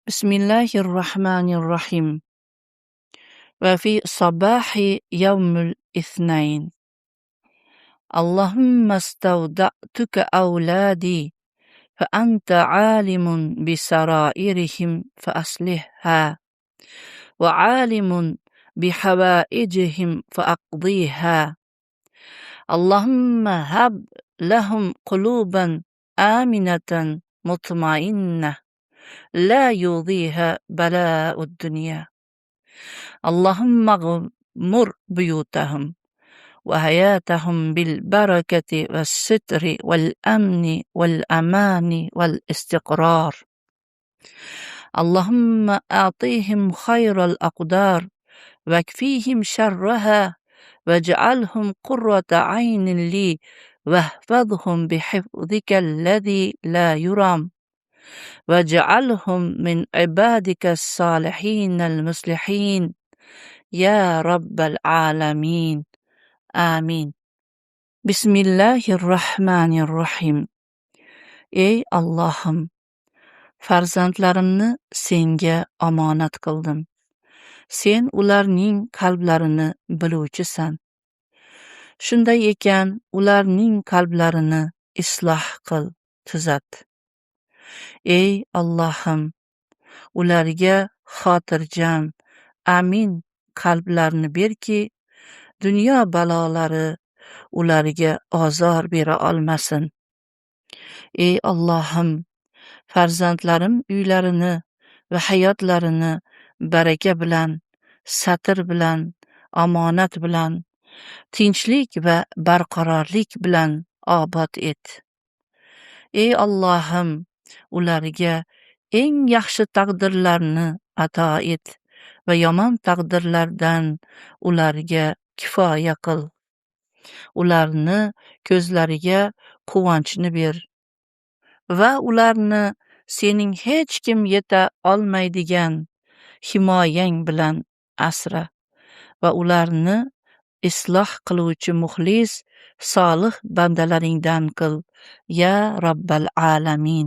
Bismillahirrahmanirrahim. وفي صباح يوم الاثنين اللهم استودعتك أولادي فأنت عالم بسرائرهم فأصلحها وعالم بحوائجهم فأقضيها اللهم هب لهم قلوبا آمنة مطمئنة لا يؤذيها بلاء الدنيا اللهم اغمر بيوتهم وحياتهم بالبركة والستر والأمن والأمان والاستقرار اللهم أعطيهم خير الأقدار واكفيهم شرها واجعلهم قرة عين لي واحفظهم بحفظك الذي لا يرام واجعلهم من عبادك الصالحين المصلحين يا رب العالمين آمين. Bismillahirrahmanirrahim. Ey Allohim, farzandlarimni senga omonat qildim. Sen ularning qalblarini biluvchisan. Shunday ekan, ularning qalblarini isloh qil, tuzat. Ey Allohim, ularga xotirjam, amin qalblarni berki, dunyo balolari ularga ozor bera olmasin. Ey Allohim, farzandlarim uylarini va hayotlarini baraka bilan, satr bilan, omonat bilan, tinchlik va barqarorlik bilan obod et. Ey Allohim, ularga eng yaxshi taqdirlarni ato et va yomon taqdirlardan ularga kifoya qil. Ularni ko'zlariga quvonchni ber va ularni sening hech kim yeta olmaydigan himoyang bilan asra va ularni isloh qiluvchi muxlis, solih bandalaringdan qil, ya Robbal alamin.